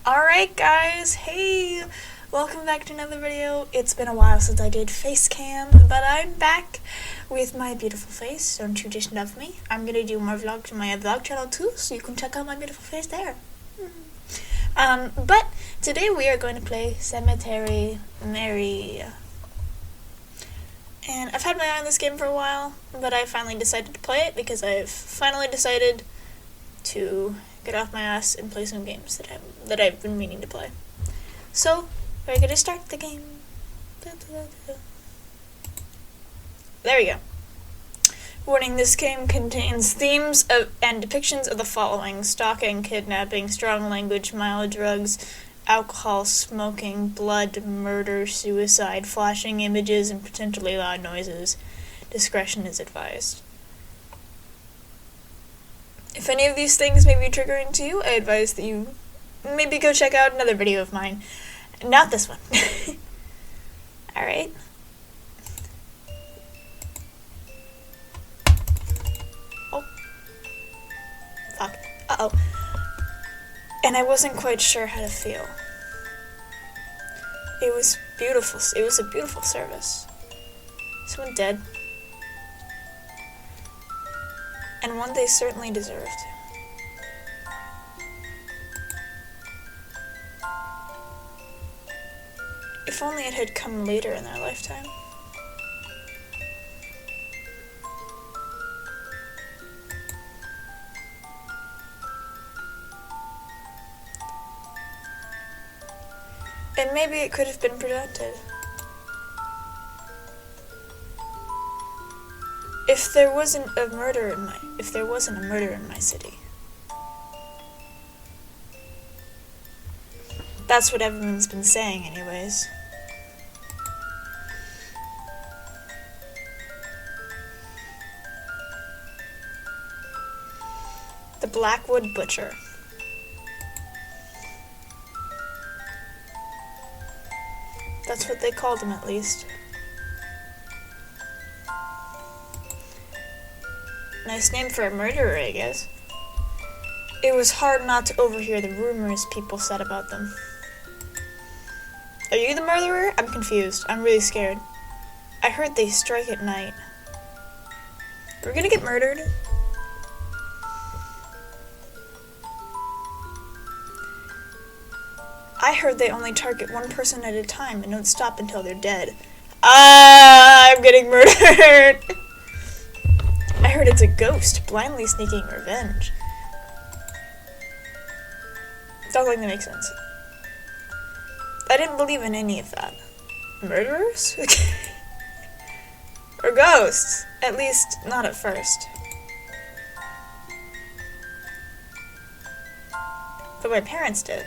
Alright guys, hey! Welcome back to another video. It's been a while since I did face cam, but I'm back with my beautiful face. Don't you just love me? I'm gonna do more vlogs on my vlog channel too, so you can check out my beautiful face there. But today we are going to play Cemetery Mary. And I've had my eye on this game for a while, but I finally decided to play it because I've finally decided to get off my ass and play some games that I've been meaning to play. So, we're gonna start the game. There we go. Warning, this game contains themes and depictions of the following: stalking, kidnapping, strong language, mild drugs, alcohol, smoking, blood, murder, suicide, flashing images, and potentially loud noises. Discretion is advised. If any of these things may be triggering to you, I advise that you maybe go check out another video of mine. Not this one. Alright. Oh. Fuck. Uh-oh. And I wasn't quite sure how to feel. It was beautiful. It was a beautiful service. Someone dead. And one they certainly deserved. If only it had come later in their lifetime. And maybe it could have been prevented. If there wasn't a murder in my city. That's what everyone's been saying anyways. The Blackwood Butcher. That's what they called him, at least. Nice name for a murderer, I guess. It was hard not to overhear the rumors people said about them. Are you the murderer? I'm confused. I'm really scared. I heard they strike at night. We're gonna get murdered? I heard they only target one person at a time and don't stop until they're dead. I'm getting murdered! I heard it's a ghost, blindly sneaking revenge. Sounds like that makes sense. I didn't believe in any of that. Murderers? Or ghosts? At least, not at first. But my parents did.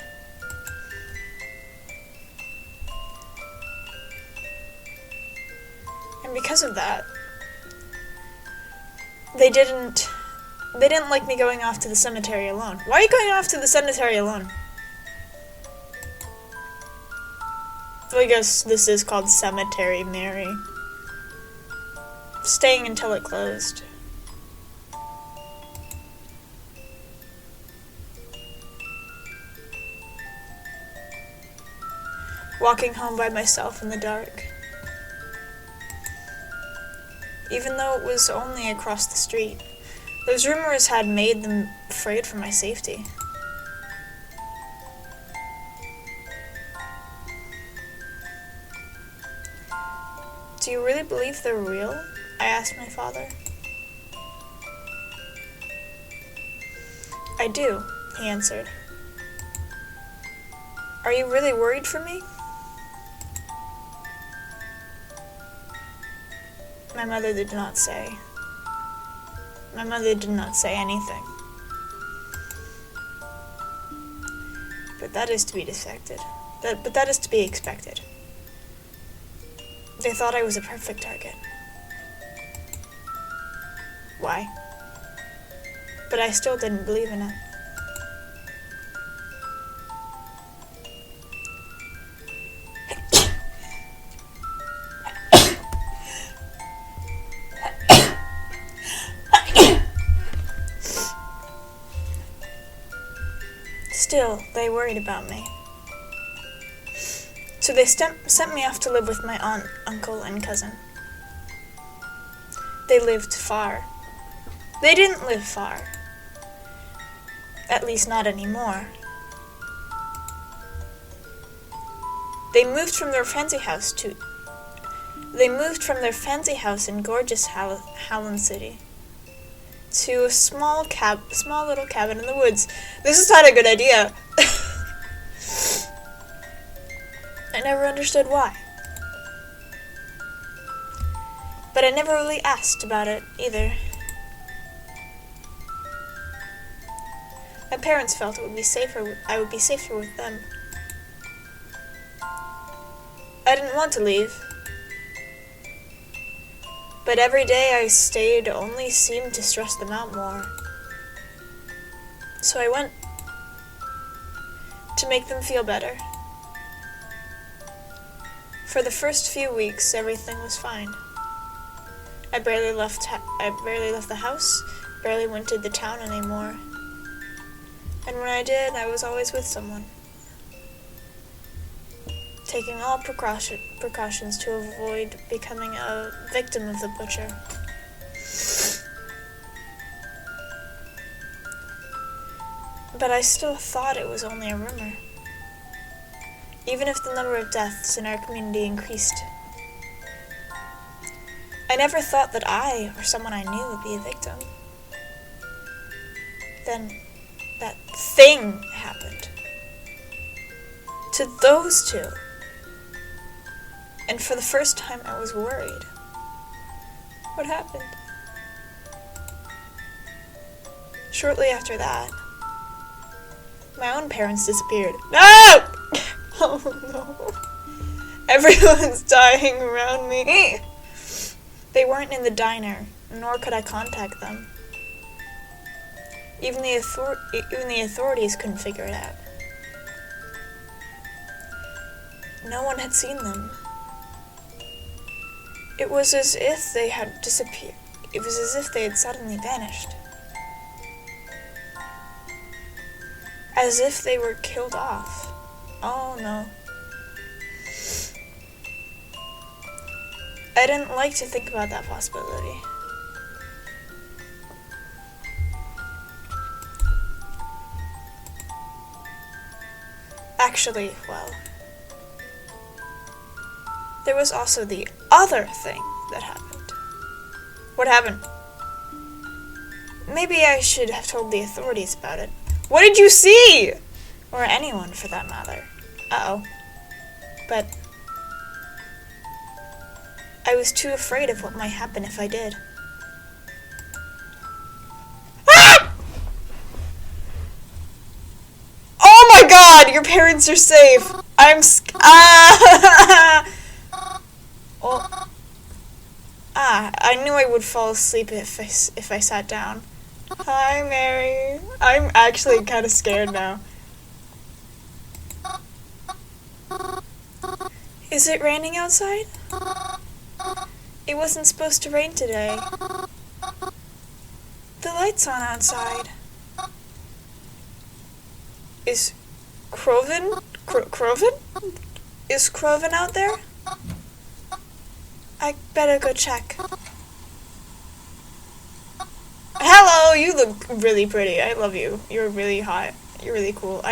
And because of that, they didn't like me going off to the cemetery alone. Why are you going off to the cemetery alone? I guess this is called Cemetery Mary. Staying until it closed. Walking home by myself in the dark. Even though it was only across the street. Those rumors had made them afraid for my safety. Do you really believe they're real? I asked my father. I do, he answered. Are you really worried for me? My mother did not say. My mother did not say anything. But that is to be expected. But that is to be expected. They thought I was a perfect target. Why? But I still didn't believe in it. Still, they worried about me. So they sent me off to live with my aunt, uncle, and cousin. They lived far. They didn't live far. At least not anymore. They moved from their fancy house in gorgeous Howland City to a small little cabin in the woods. This is not a good idea. I never understood why. But I never really asked about it either. My parents felt I would be safer with them. I didn't want to leave. But every day I stayed only seemed to stress them out more. So I went to make them feel better. For the first few weeks, everything was fine. I barely left the house, barely went to the town anymore. And when I did, I was always with someone, taking all precautions to avoid becoming a victim of the butcher. But I still thought it was only a rumor, even if the number of deaths in our community increased. I never thought that I, or someone I knew, would be a victim. Then, that thing happened. To those two. And for the first time, I was worried. What happened? Shortly after that, my own parents disappeared. No! Oh no. Everyone's dying around me. They weren't in the diner, nor could I contact them. Even the authorities couldn't figure it out. No one had seen them. It was as if they had disappeared. It was as if they had suddenly vanished. As if they were killed off. Oh no. I didn't like to think about that possibility. Actually, well, there was also the other thing that happened. What happened? Maybe I should have told the authorities about it. What did you see? Or anyone, for that matter. Uh-oh. But I was too afraid of what might happen if I did. Ah! Oh my god, your parents are safe. I'm Oh. I knew I would fall asleep if I sat down. Hi, Mary. I'm actually kind of scared now. Is it raining outside? It wasn't supposed to rain today. The light's on outside. Is Croven? Is Croven out there? I better go check. Hello, you look really pretty. I love you. You're really hot. You're really cool.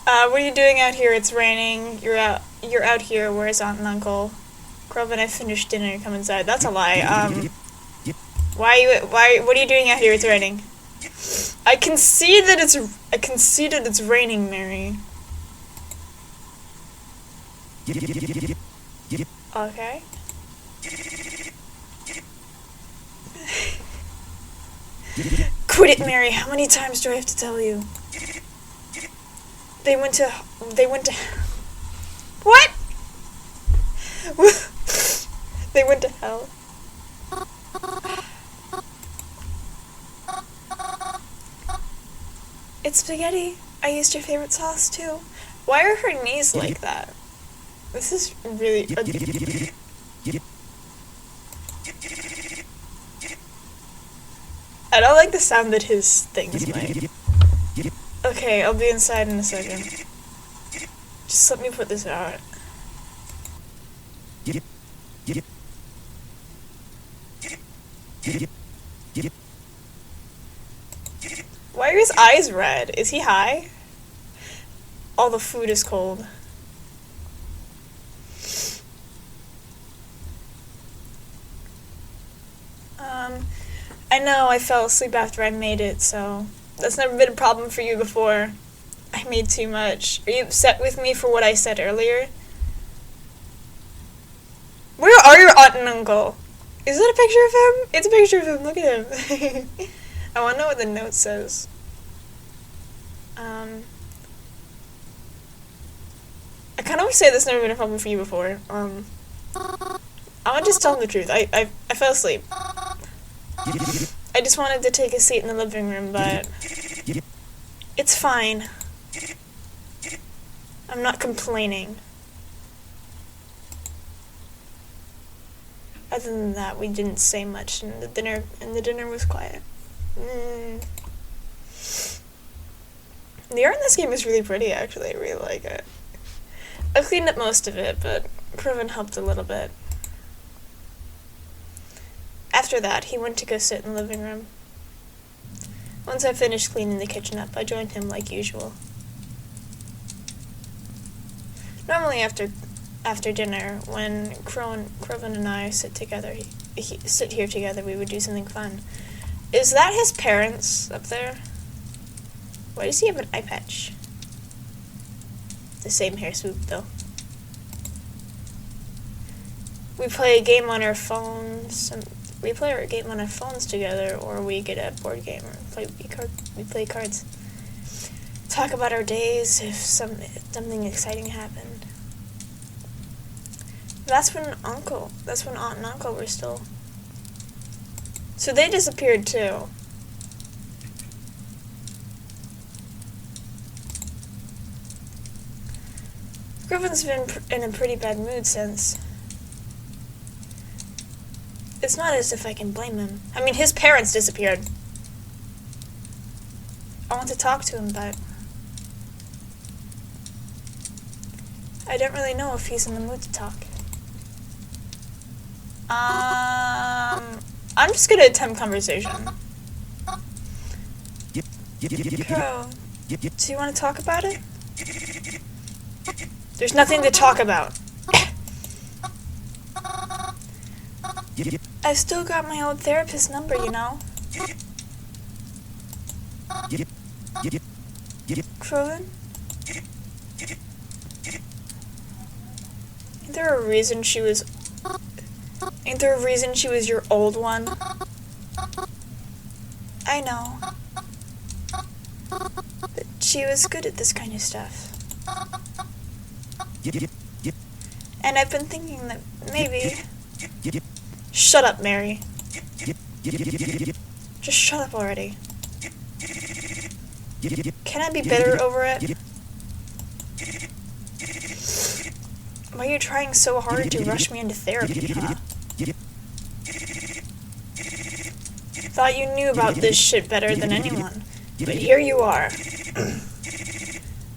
What are you doing out here? It's raining. You're out here. Where's Aunt and Uncle? Croven, I finished dinner. Come inside. That's a lie. What are you doing out here? It's raining. I can see that it's raining, Mary. Okay. Quit it, Mary. How many times do I have to tell you? They went to what? They went to hell. It's spaghetti. I used your favorite sauce too. Why are her knees like that? This is really I don't like the sound that his things make. Okay, I'll be inside in a second. Just let me put this out. Why are his eyes red? Is he high? All the food is cold. I know I fell asleep after I made it, so that's never been a problem for you before. I made too much. Are you upset with me for what I said earlier? Where are your aunt and uncle? Is that a picture of him? It's a picture of him. Look at him. I want to know what the note says. I kind of say this never been a problem for you before. I'm gonna just tell him the truth. I fell asleep. I just wanted to take a seat in the living room, but it's fine. I'm not complaining. Other than that, we didn't say much, and the dinner was quiet. The art in this game is really pretty, actually. I really like it. I cleaned up most of it, but Kroven helped a little bit. After that, he went to go sit in the living room. Once I finished cleaning the kitchen up, I joined him like usual. Normally after dinner, when Kroven and I sit here together, we would do something fun. Is that his parents up there? Why does he have an eye patch? The same hair swoop, though. We play a game on our phones. We play our game on our phones together, or we get a board game, or we play cards. Talk about our days if something exciting happened. That's when Aunt and Uncle were still. So they disappeared too. Griffin's been in a pretty bad mood since. It's not as if I can blame him. I mean, his parents disappeared. I want to talk to him, but I don't really know if he's in the mood to talk. I'm just gonna attempt conversation. Crow, do you want to talk about it? There's nothing to talk about. I've still got my old therapist number, you know. Kroven? Ain't there a reason she was your old one? I know. But she was good at this kind of stuff. And I've been thinking that maybe... Shut up, Mary. Just shut up already. Can I be bitter over it? Why are you trying so hard to rush me into therapy, huh? Thought you knew about this shit better than anyone. But here you are.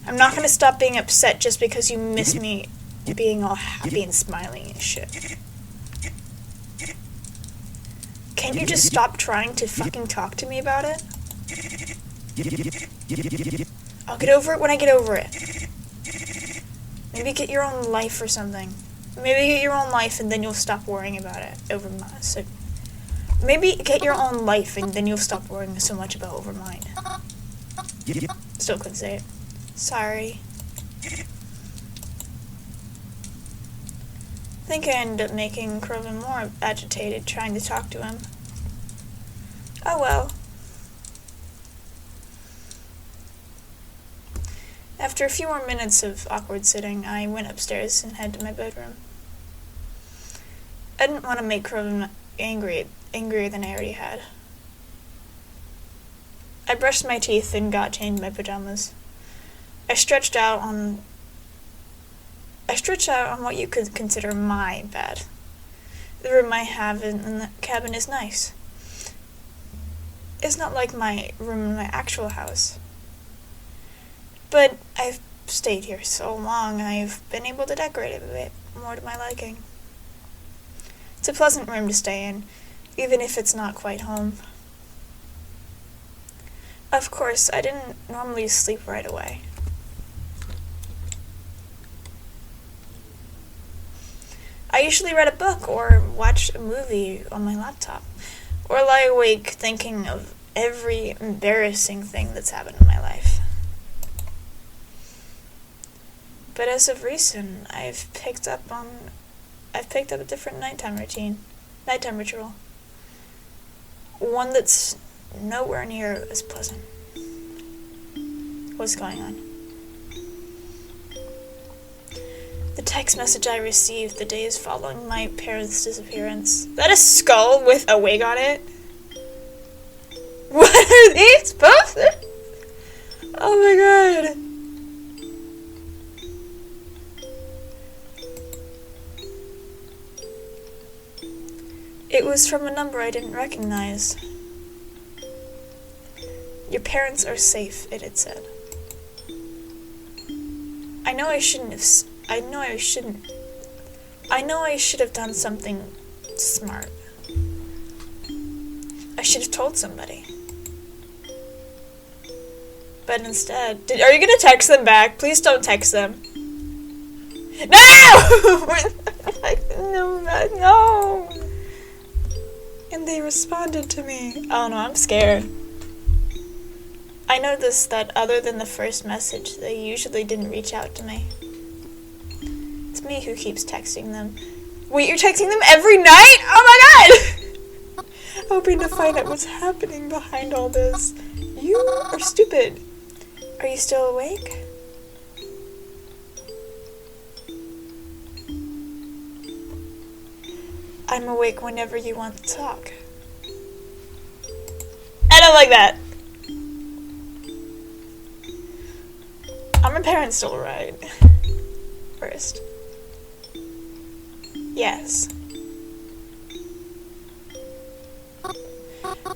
I'm not gonna stop being upset just because you miss me being all happy and smiling and shit. Can't you just stop trying to fucking talk to me about it? I'll get over it when I get over it. Maybe get your own life or something. Maybe get your own life and then you'll stop worrying about it over mine. So maybe get your own life and then you'll stop worrying so much about over mine. Still couldn't say it. Sorry. I think I ended up making Kroven more agitated trying to talk to him. Oh well. After a few more minutes of awkward sitting, I went upstairs and headed to my bedroom. I didn't want to make Kroven angrier than I already had. I brushed my teeth and got changed my pajamas. I stretched out on what you could consider my bed. The room I have in the cabin is nice. is not like my room in my actual house. But I've stayed here so long, I've been able to decorate it a bit more to my liking. It's a pleasant room to stay in, even if it's not quite home. Of course, I didn't normally sleep right away. I usually read a book or watch a movie on my laptop, or lie awake thinking of every embarrassing thing that's happened in my life. But as of recent, I've picked up a different nighttime ritual. One that's nowhere near as pleasant. What's going on? The text message I received the days following my parents' disappearance. Is that a skull with a wig on it? What are these posters? Oh my god. It was from a number I didn't recognize. Your parents are safe, it had said. I know I should have done something smart. I should have told somebody. But instead, are you gonna text them back? Please don't text them. No! No. And they responded to me. Oh no, I'm scared. I noticed that other than the first message, they usually didn't reach out to me. It's me who keeps texting them. Wait, you're texting them every night? Oh my god! Hoping to find out what's happening behind all this. You are stupid. Are you still awake? I'm awake whenever you want to talk. I don't like that. Are my parents still right? First. Yes.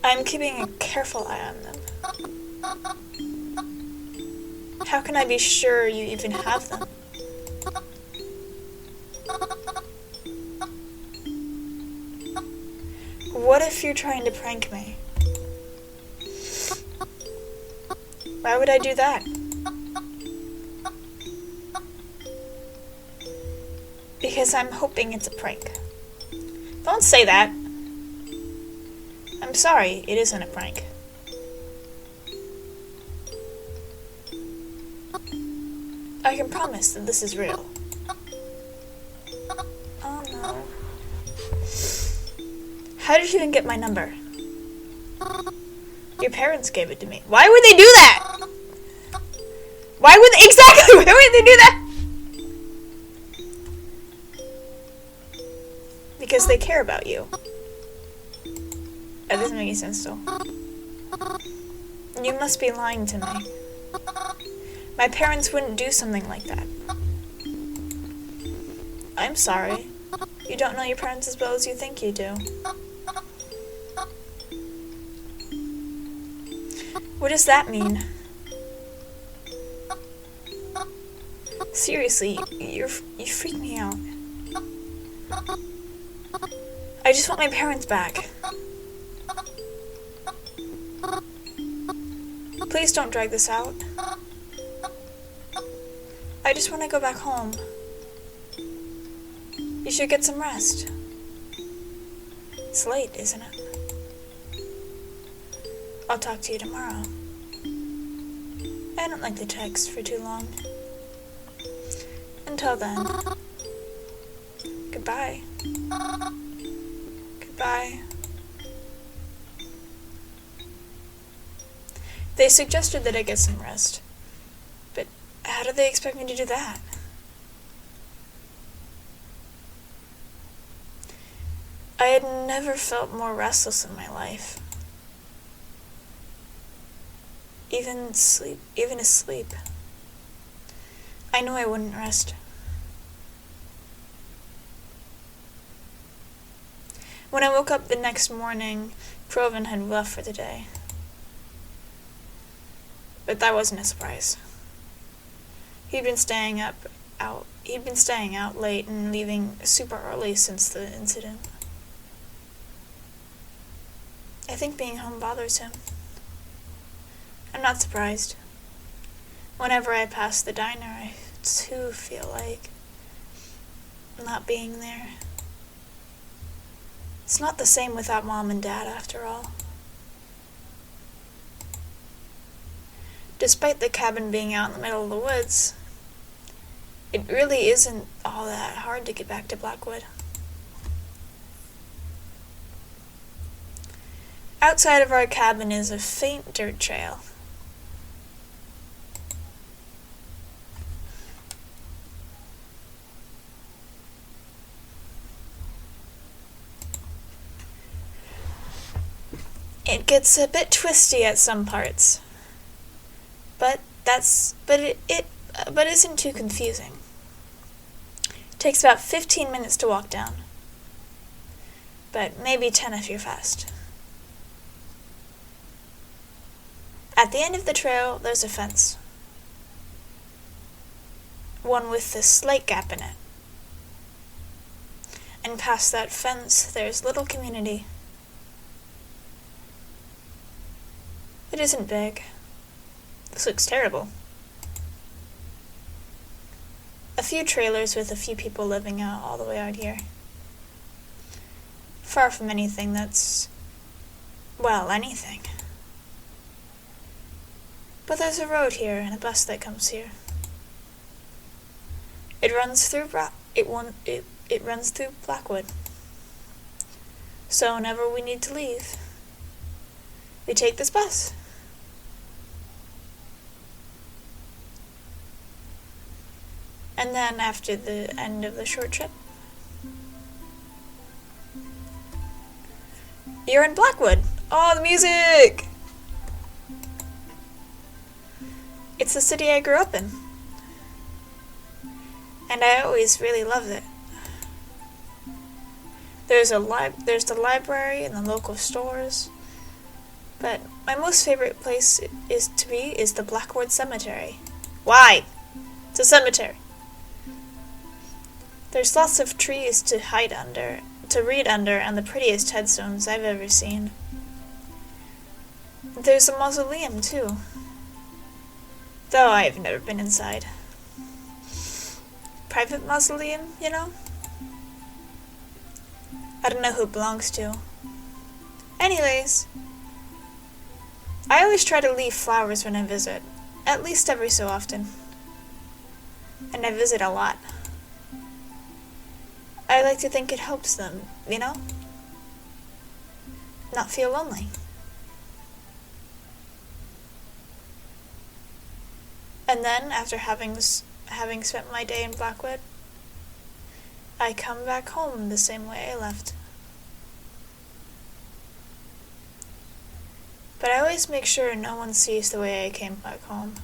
I'm keeping a careful eye on them. How can I be sure you even have them? What if you're trying to prank me? Why would I do that? Because I'm hoping it's a prank. Don't say that. I'm sorry, it isn't a prank. I can promise that this is real. Oh no. How did you even get my number? Your parents gave it to me. Why would they do that? Why would they do that? Because they care about you. That doesn't make any sense though. You must be lying to me. My parents wouldn't do something like that. I'm sorry. You don't know your parents as well as you think you do. What does that mean? Seriously, you freak me out. I just want my parents back. Please don't drag this out. I just want to go back home. You should get some rest. It's late, isn't it? I'll talk to you tomorrow. I don't like to text for too long. Until then, goodbye. Goodbye. They suggested that I get some rest. But how do they expect me to do that? I had never felt more restless in my life. Even asleep. I knew I wouldn't rest. When I woke up the next morning, Proven had left for the day. But that wasn't a surprise. He'd been staying out late and leaving super early since the incident. I think being home bothers him. I'm not surprised. Whenever I pass the diner, I too feel like not being there. It's not the same without Mom and Dad, after all. Despite the cabin being out in the middle of the woods, it really isn't all that hard to get back to Blackwood. Outside of our cabin is a faint dirt trail. It gets a bit twisty at some parts, but isn't too confusing. It takes about 15 minutes to walk down, but maybe 10 if you're fast. At the end of the trail, there's a fence. One with a slight gap in it. And past that fence, there's little community. It isn't big. This looks terrible. A few trailers with a few people living out all the way out here. Far from anything that's, well, anything. But there's a road here and a bus that comes here. It runs through Blackwood. So whenever we need to leave, we take this bus. And then after the end of the short trip, you're in Blackwood. Oh, the music! It's the city I grew up in. And I always really loved it. There's the library and the local stores. But my most favorite place is the Blackwood Cemetery. Why? It's a cemetery. There's lots of trees to read under, and the prettiest headstones I've ever seen. There's a mausoleum, too. Though I've never been inside. Private mausoleum, you know? I don't know who it belongs to. Anyways, I always try to leave flowers when I visit, at least every so often. And I visit a lot. I like to think it helps them, you know? Not feel lonely. And then, after having spent my day in Blackwood, I come back home the same way I left. But I always make sure no one sees the way I came back home.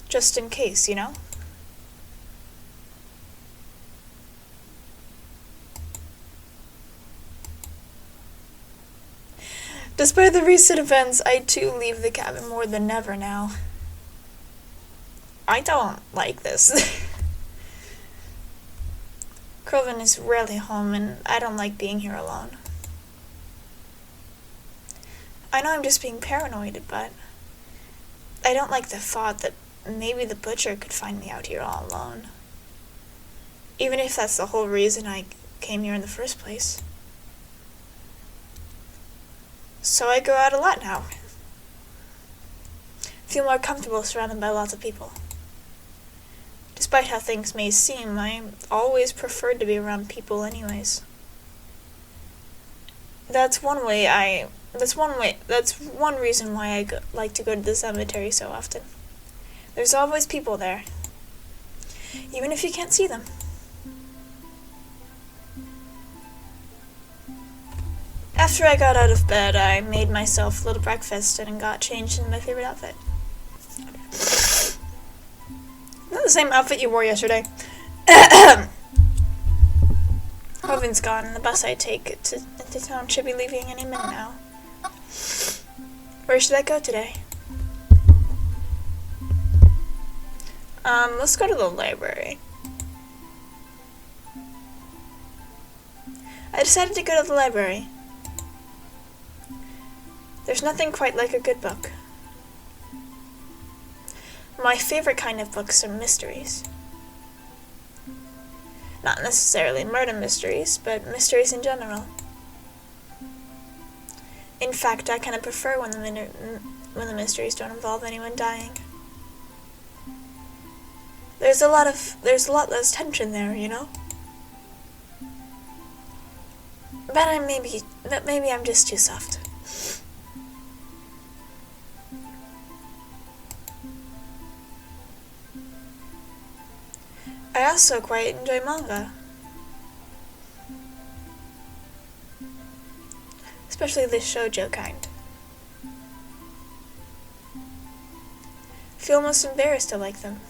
Just in case, you know? Despite the recent events, I too leave the cabin more than ever now. I don't like this. Kelvin is rarely home, and I don't like being here alone. I know I'm just being paranoid, but I don't like the thought that maybe the butcher could find me out here all alone. Even if that's the whole reason I came here in the first place. So I go out a lot now. Feel more comfortable surrounded by lots of people. Despite how things may seem, I always preferred to be around people anyways. That's one reason why I like to go to the cemetery so often. There's always people there, even if you can't see them. After I got out of bed, I made myself a little breakfast and got changed in my favorite outfit. Not the same outfit you wore yesterday. Kelvin's gone, and the bus I take into town should be leaving any minute now. Where should I go today? Let's go to the library. I decided to go to the library. There's nothing quite like a good book. My favorite kind of books are mysteries. Not necessarily murder mysteries, but mysteries in general. In fact, I kind of prefer when the mysteries don't involve anyone dying. There's a lot less tension there, you know? But maybe I'm just too soft. I also quite enjoy manga. Especially the shoujo kind. I feel almost embarrassed to like them.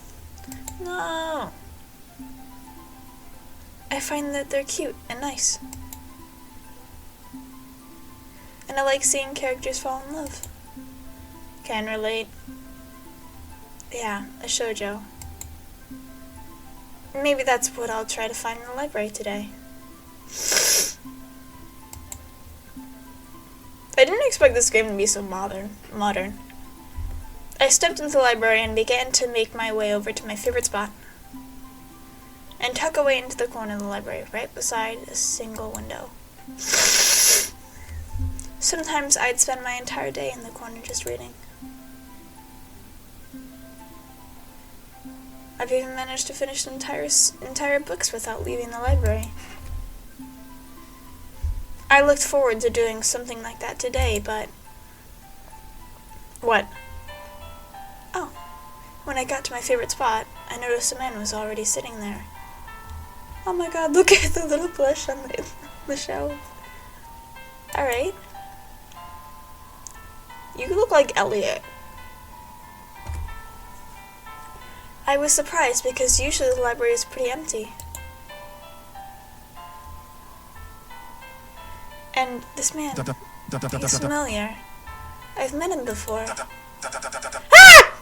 No. I find that they're cute and nice. And I like seeing characters fall in love. Can relate. Yeah, a shoujo. Maybe that's what I'll try to find in the library today. I didn't expect this game to be so modern. I stepped into the library and began to make my way over to my favorite spot. And tuck away into the corner of the library, right beside a single window. Sometimes I'd spend my entire day in the corner just reading. I've even managed to finish entire books without leaving the library. I looked forward to doing something like that today, but... What? Oh, when I got to my favorite spot, I noticed a man was already sitting there. Oh my god, look at the little plush on the shelf. Alright. You look like Elliot. I was surprised because usually the library is pretty empty. And this man, he's familiar. I've met him before. Ah!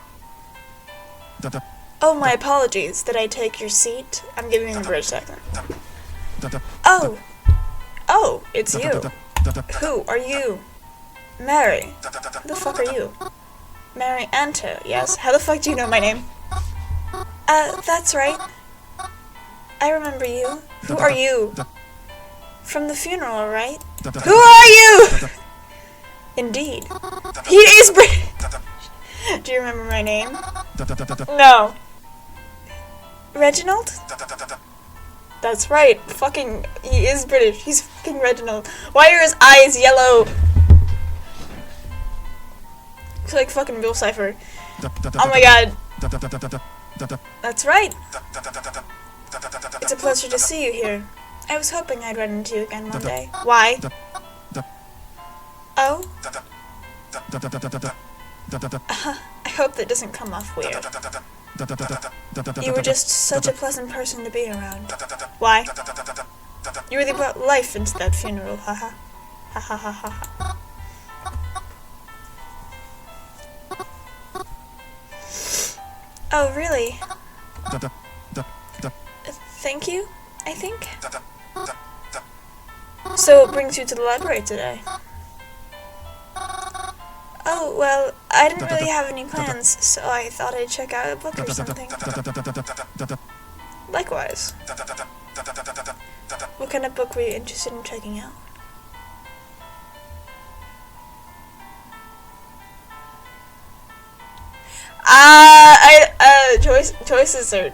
Oh, my apologies. Did I take your seat? I'm giving you a British accent. Oh! Oh, it's you. Who are you? Mary. Who the fuck are you? Mary Anto, yes. How the fuck do you know my name? That's right. I remember you. Who are you? From the funeral, right? Who are you? Indeed. He is British. Do you remember my name? No. Reginald? That's right. Fucking, he is British. He's fucking Reginald. Why are his eyes yellow? It's like fucking Bill Cipher. Oh my god. That's right. It's a pleasure to see you here. I was hoping I'd run into you again one day. Why? Oh? I hope that doesn't come off weird. You were just such a pleasant person to be around. Why? You really brought life into that funeral, haha. Ha ha ha ha ha. Oh, really? Thank you, I think. So what brings you to the library today? Oh, well, I didn't really have any plans, so I thought I'd check out a book or something. Likewise. What kind of book were you interested in checking out? Choices are...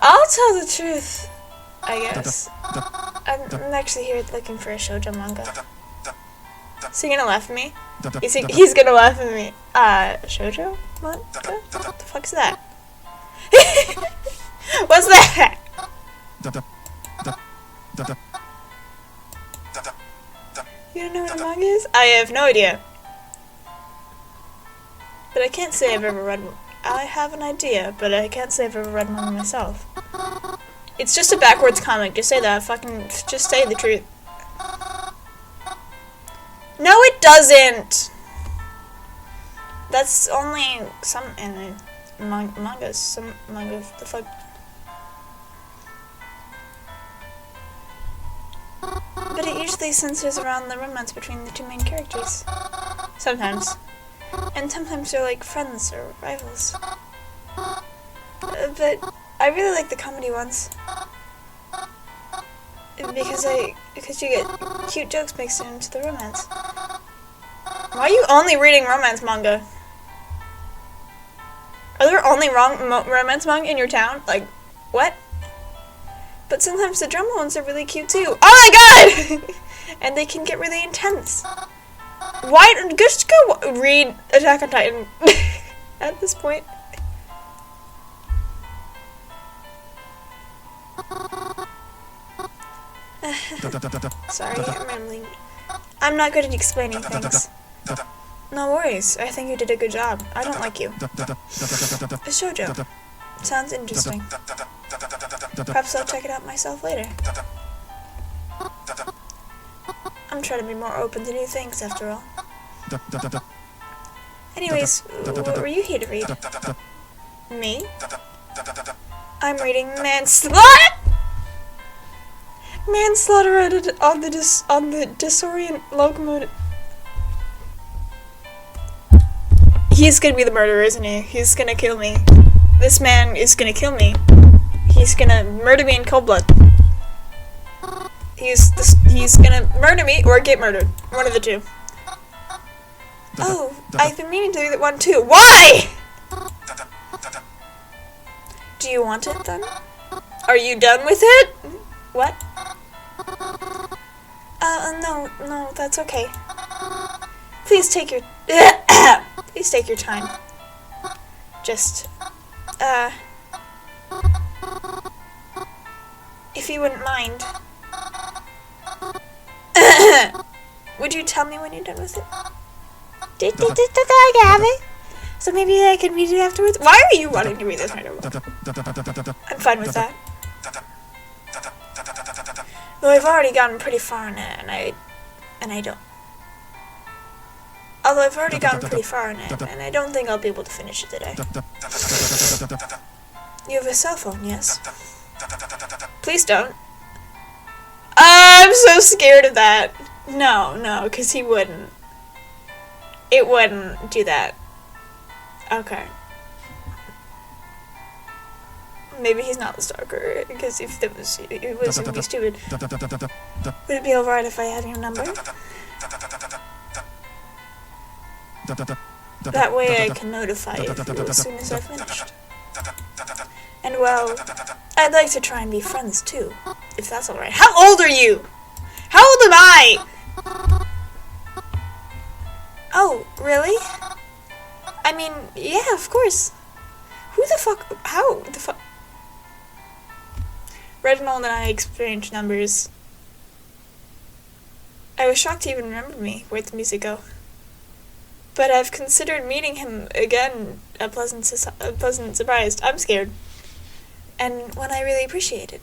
I'll tell the truth, I guess. I'm actually here looking for a shoujo manga. Is he gonna laugh at me? He's gonna laugh at me. Shoujo manga? What the fuck's that? What's that? You don't know what a manga is? I have no idea. But I can't say I've ever read one. I have an idea, but I can't say I've ever read one myself. It's just a backwards comic. Just say that. Fucking, just say the truth. No, it doesn't. That's only some in mangas. Some manga. The fuck. But it usually centers around the romance between the two main characters. Sometimes. And sometimes they're like friends or rivals. But I really like the comedy ones. Because you get cute jokes mixed into the romance. Why are you only reading romance manga? Are there only romance manga in your town? Like, what? But sometimes the drama ones are really cute too. Oh my god! And they can get really intense. Why? Just go read Attack on Titan at this point. Sorry, I'm rambling. I'm not good at explaining things. No worries, I think you did a good job. I don't like you. A shoujo. Sounds interesting. Perhaps I'll check it out myself later. I'm trying to be more open to new things, after all. Anyways, what were you here to read? Me? I'm reading Manslaughter! Manslaughter on the Disorient Locomotive. He's gonna be the murderer, isn't he? He's gonna kill me. This man is gonna kill me. He's gonna murder me in cold blood. He's gonna murder me or get murdered. One of the two. Oh, I've been meaning to do that one too. Why? Do you want it then? Are you done with it? What? No, that's okay. Please take your please take your time. Just if you wouldn't mind. Would you tell me when you're done with it? I have it. So maybe I can read it afterwards. Why are you wanting to read this right now? I'm fine with that. Though I've already gotten pretty far in it, and I don't. Although I've already gotten pretty far in it, and I don't think I'll be able to finish it today. You have a cell phone, yes? Please don't. I'm so scared of that. No, because he wouldn't. It wouldn't do that. Okay. Maybe he's not the stalker, because if it was, it would be stupid. Would it be alright if I have your number? That way I can notify you as soon as I've finished. And well, I'd like to try and be friends too, if that's alright. How old are you? How old am I? Oh, really? I mean, yeah, of course. Who the fuck? How the fuck? Reginald and I exchanged numbers. I was shocked he even remembered me. Where'd the music go? But I've considered meeting him again a pleasant surprise. I'm scared. And one I really appreciated.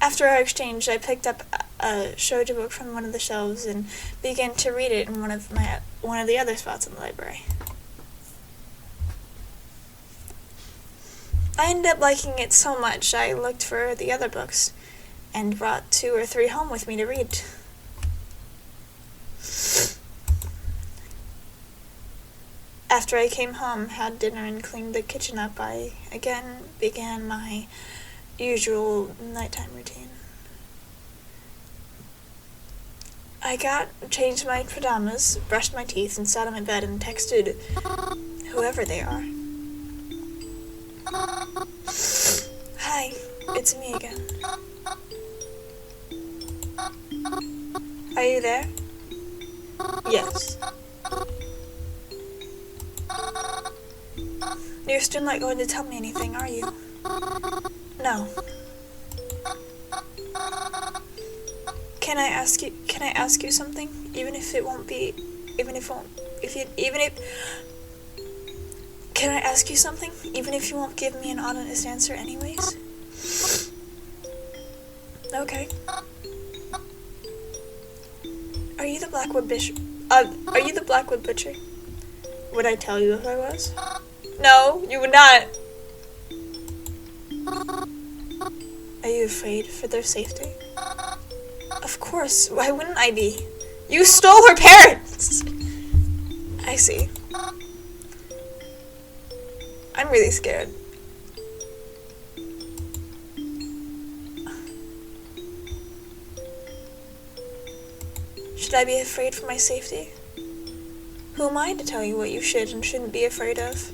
After our exchange, I picked up a shoujo book from one of the shelves and began to read it in one of the other spots in the library. I ended up liking it so much I looked for the other books and brought 2 or 3 home with me to read. After I came home, had dinner, and cleaned the kitchen up, I again began my usual nighttime routine. I changed my pajamas, brushed my teeth, and sat on my bed and texted whoever they are. Hi, it's me again. Are you there? Yes. You're still not going to tell me anything, are you? No. Can I ask you something? Can I ask you something? Even if you won't give me an honest answer anyways? Okay. Are you the Blackwood Bishop? Are you the Blackwood Butcher? Would I tell you if I was? No, you would not. Are you afraid for their safety? Of course, why wouldn't I be? You stole her parents! I see. I'm really scared. Should I be afraid for my safety? Who am I to tell you what you should and shouldn't be afraid of?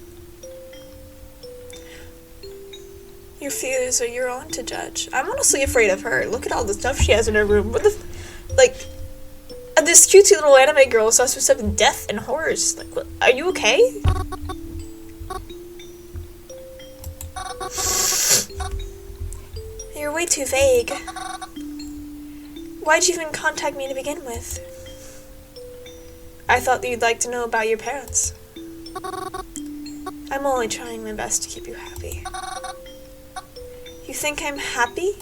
Your fears are your own to judge. I'm honestly afraid of her. Look at all the stuff she has in her room. What the like, this cutesy little anime girl is also stuff in death and horrors. Like, what? Are you okay? You're way too vague. Why'd you even contact me to begin with? I thought that you'd like to know about your parents. I'm only trying my best to keep you happy. You think I'm happy?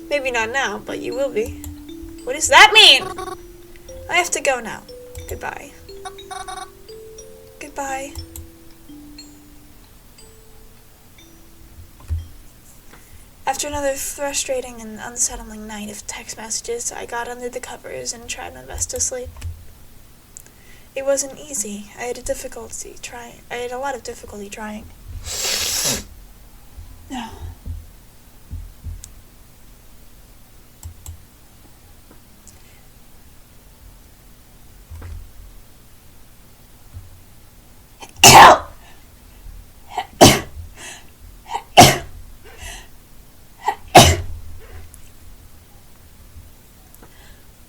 Maybe not now, but you will be. What does that mean? I have to go now. Goodbye. Goodbye. After another frustrating and unsettling night of text messages, I got under the covers and tried my best to sleep. It wasn't easy. I had a lot of difficulty trying. No.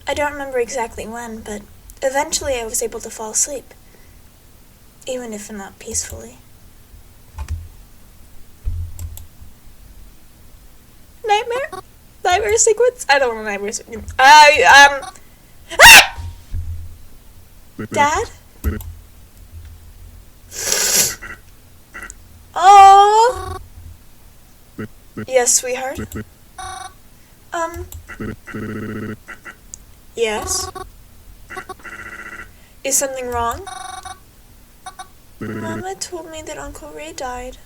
I don't remember exactly when, but eventually I was able to fall asleep, even if not peacefully. Nightmare sequence? I don't want a nightmare sequence. Ah! Dad? Oh! Yes, sweetheart? Yes? Is something wrong? Mama told me that Uncle Ray died.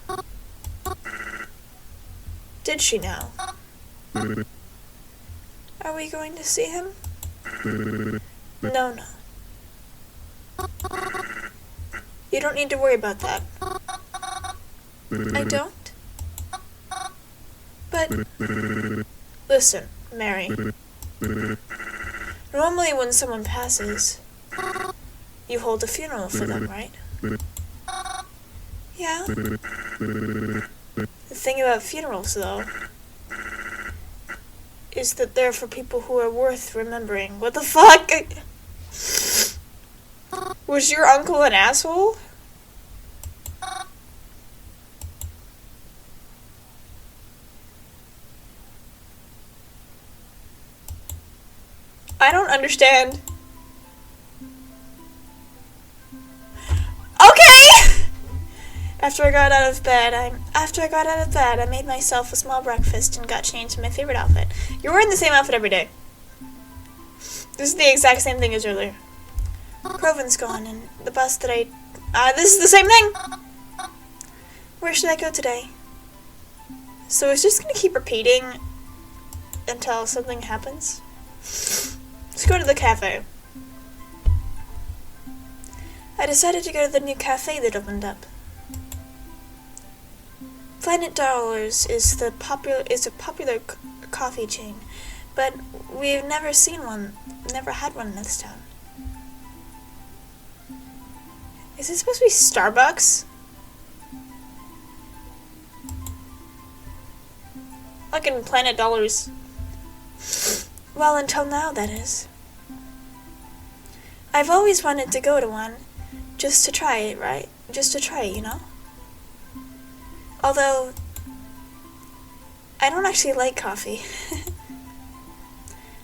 Did she now? Are we going to see him? No. You don't need to worry about that. I don't? But, listen, Mary. Normally when someone passes, you hold a funeral for them, right? Yeah. The thing about funerals, though, is that they're for people who are worth remembering. What the fuck? Was your uncle an asshole? I don't understand. Okay! After I got out of bed, I made myself a small breakfast and got changed to my favorite outfit. You're wearing the same outfit every day. This is the exact same thing as earlier. Croven's gone, and the bus that this is the same thing! Where should I go today? So it's just gonna keep repeating until something happens. Let's go to the cafe. I decided to go to the new cafe that opened up. Planet Dollars is a popular coffee chain, but we've never had one in this town. Is this supposed to be Starbucks? Like in Planet Dollars. Well, until now, that is. I've always wanted to go to one, just to try it, right? Just to try it, you know? Although, I don't actually like coffee.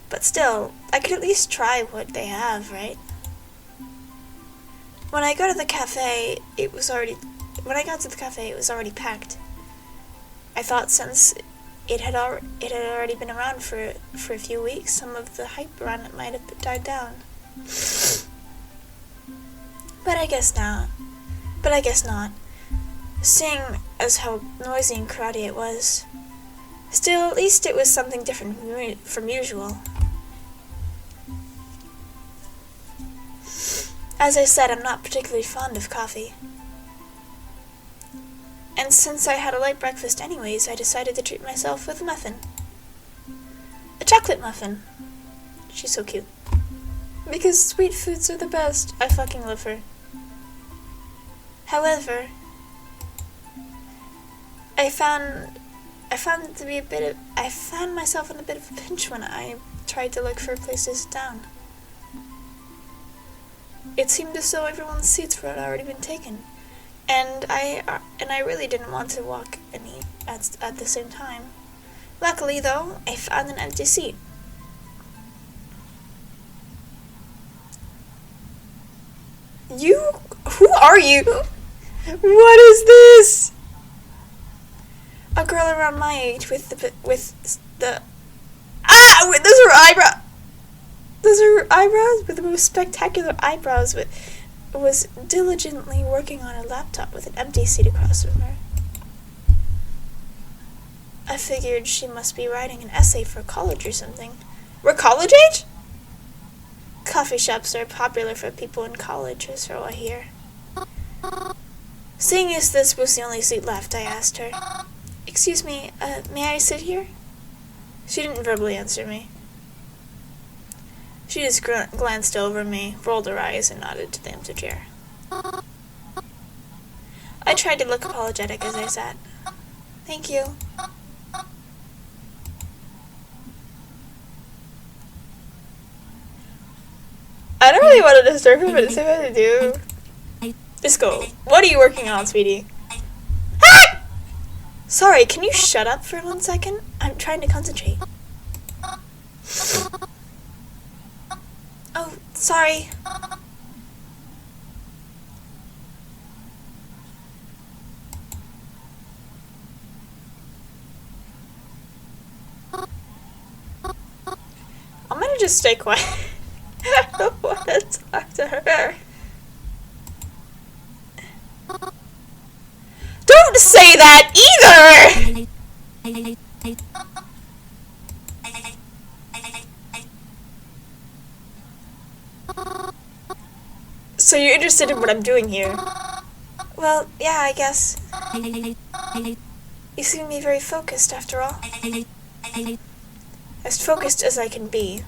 But still, I could at least try what they have, right? When I got to the cafe, it was already packed. I thought since it had already been around for a few weeks, some of the hype around it might have died down. But I guess not. But I guess not. Seeing as how noisy and crowded it was. Still, at least it was something different from usual. As I said, I'm not particularly fond of coffee. And since I had a light breakfast anyways, I decided to treat myself with a muffin. A chocolate muffin. She's so cute. Because sweet foods are the best. I fucking love her. However, I found myself in a bit of a pinch when I tried to look for a place to sit down. It seemed as though everyone's seats had already been taken, and I really didn't want to walk and eat at the same time. Luckily, though, I found an empty seat. Who are you? What is this? A girl around my age with those are eyebrows. Those are eyebrows with the most spectacular eyebrows. Was diligently working on her laptop with an empty seat across from her. I figured she must be writing an essay for college or something. We're college age? Coffee shops are popular for people in college, is what I hear. Seeing as this was the only seat left, I asked her, "Excuse me, may I sit here?" She didn't verbally answer me. She just glanced over me, rolled her eyes, and nodded to the empty chair. I tried to look apologetic as I sat. "Thank you." I don't really want to disturb her, but it's what to do. Just go. What are you working on, sweetie? Ah! Sorry, can you shut up for 1 second? I'm trying to concentrate. Oh, sorry. I'm gonna just stay quiet. I don't want to talk to her. Don't say that either! So you're interested in what I'm doing here? Well, yeah, I guess. You seem to be very focused, after all. As focused as I can be.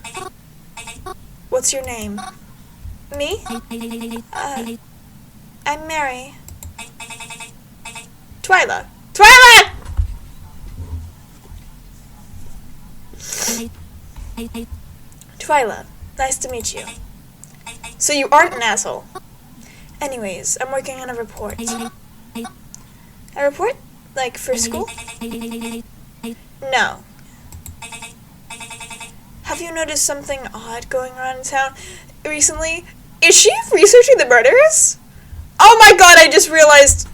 What's your name? Me? I'm Mary. Twyla. Twyla! Twyla, nice to meet you. So you aren't an asshole. Anyways, I'm working on a report. A report? Like for school? No. Have you noticed something odd going on in town recently? Is she researching the murders? Oh my god, I just realized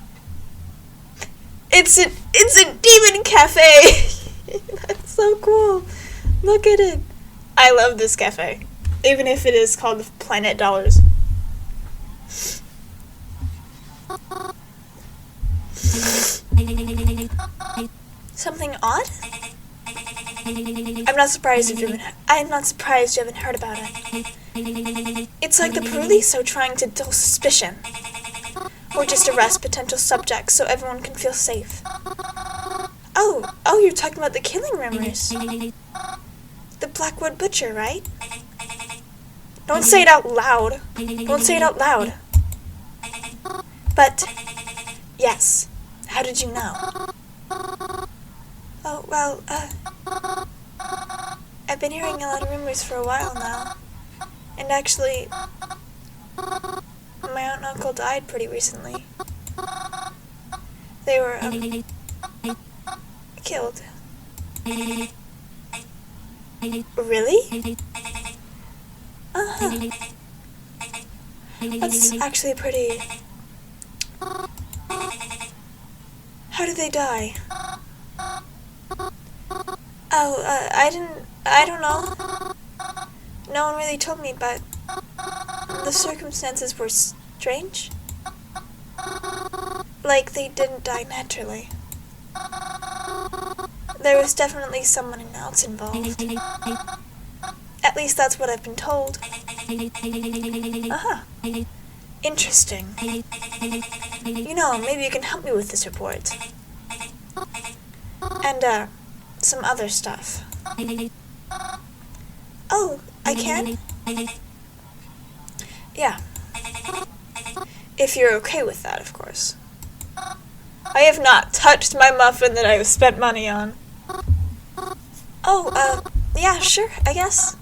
it's a demon cafe. That's so cool. Look at it. I love this cafe. Even if it is called Planet Dollars. Something odd? I'm not surprised you haven't heard about it. It's like the police are trying to dull suspicion. Or just arrest potential subjects so everyone can feel safe. Oh, you're talking about the killing rumors. The Blackwood Butcher, right? Don't say it out loud. Don't say it out loud. But, yes. How did you know? Oh, well, I've been hearing a lot of rumors for a while now. And actually, my aunt and uncle died pretty recently. They were, killed. Really? Uh-huh. That's actually pretty... How did they die? Oh, I don't know. No one really told me, but The circumstances were strange. Like they didn't die naturally. There was definitely someone else involved. At least that's what I've been told. Uh-huh. Interesting. You know, maybe you can help me with this report. And, some other stuff. Oh, I can? Yeah. If you're okay with that, of course. I have not touched my muffin that I have spent money on. Oh, yeah, sure, I guess.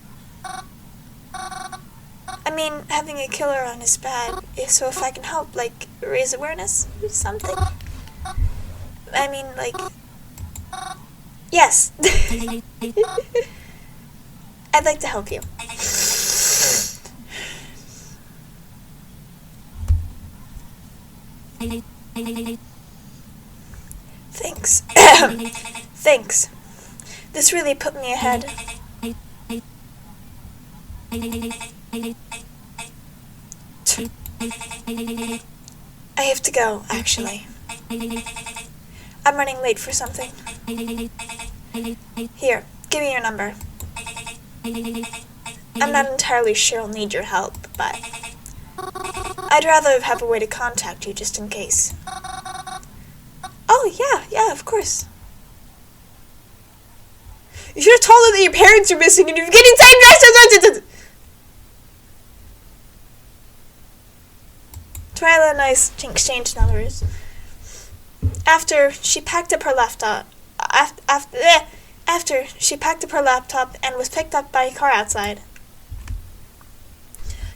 I mean, having a killer on is bad, so if I can help, like, raise awareness or something. I mean, like... Yes. I'd like to help you. Thanks. Thanks. This really put me ahead. I have to go, actually. I'm running late for something. Here, give me your number. I'm not entirely sure I'll need your help, but I'd rather have a way to contact you just in case. Oh, yeah, of course. You should have told her that your parents are missing and you're getting time. Twyla and I exchanged numbers. After she packed up her laptop, after she packed up her laptop and was picked up by a car outside.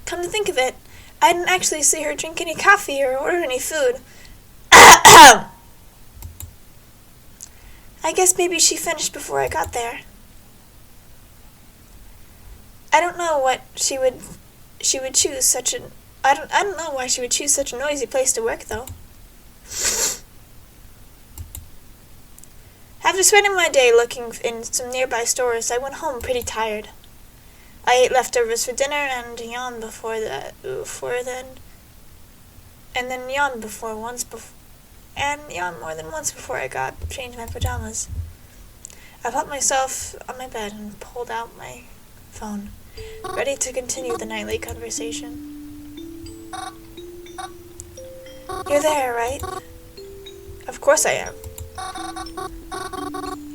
Come to think of it, I didn't actually see her drink any coffee or order any food. I guess maybe she finished before I got there. I don't know what she would choose such an I don't know why she would choose such a noisy place to work though. After spending my day looking in some nearby stores, I went home pretty tired. I ate leftovers for dinner and yawned before then, and then yawned more than once before I changed my pajamas. I put myself on my bed and pulled out my phone, ready to continue the nightly conversation. You're there, right? Of course I am.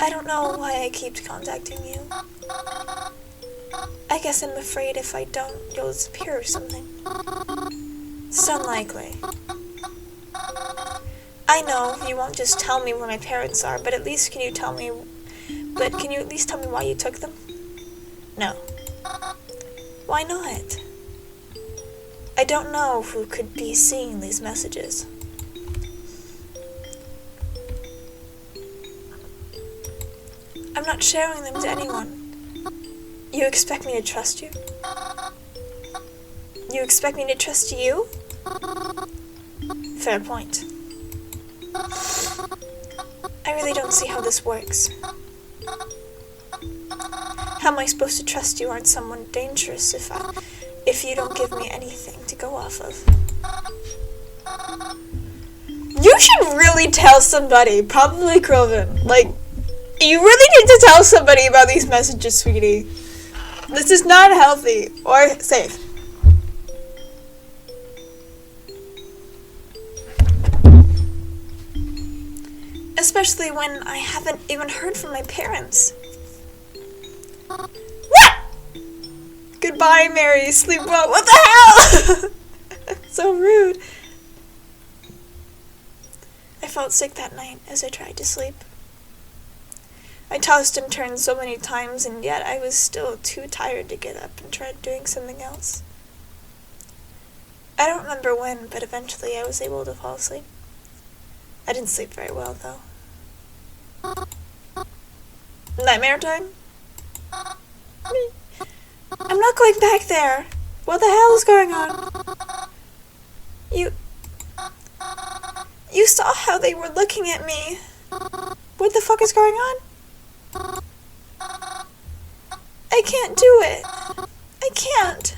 I don't know why I keep contacting you. I guess I'm afraid if I don't, you'll disappear or something. It's unlikely. I know you won't just tell me where my parents are, but at least can you at least tell me why you took them? No. Why not? I don't know who could be seeing these messages. I'm not sharing them to anyone. You expect me to trust you? You expect me to trust you? Fair point. I really don't see how this works. How am I supposed to trust you aren't someone dangerous if you don't give me anything to go off of? You should really tell somebody, probably Kroven. Like, you really need to tell somebody about these messages, sweetie. This is not healthy or safe. Especially when I haven't even heard from my parents. What? Goodbye, Mary. Sleep well. What the hell? So rude. I felt sick that night as I tried to sleep. I tossed and turned so many times, and yet I was still too tired to get up and try doing something else. I don't remember when, but eventually I was able to fall asleep. I didn't sleep very well, though. Nightmare time? I'm not going back there. What the hell is going on? You saw how they were looking at me. What the fuck is going on? I can't do it. I can't.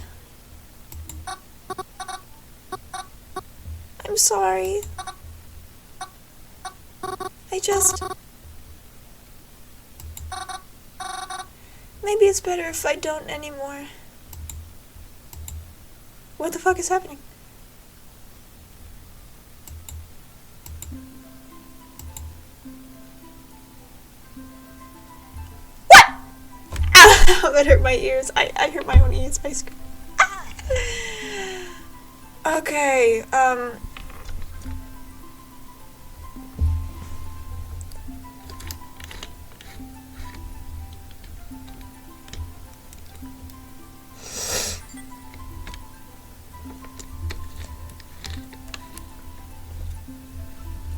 I'm sorry. Maybe it's better if I don't anymore. What the fuck is happening? What? Ow, that hurt my ears. I hurt my own ears. I screamed. Okay,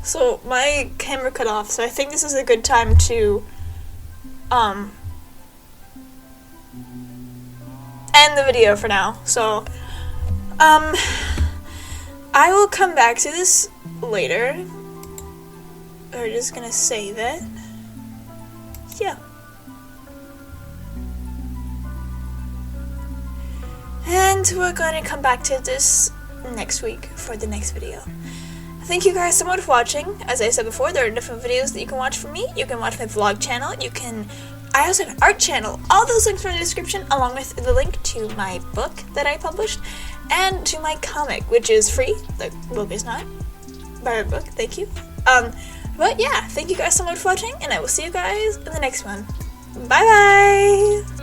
so my camera cut off, so I think this is a good time to, end the video for now. So, I will come back to this later. We're just gonna save it. Yeah. And we're gonna come back to this next week for the next video. Thank you guys so much for watching. As I said before, there are different videos that you can watch from me. You can watch my vlog channel. I also have an art channel. All those links are in the description, along with the link to my book that I published, and to my comic, which is free. The book is not. Buy my book, thank you. But yeah, thank you guys so much for watching, and I will see you guys in the next one. Bye bye!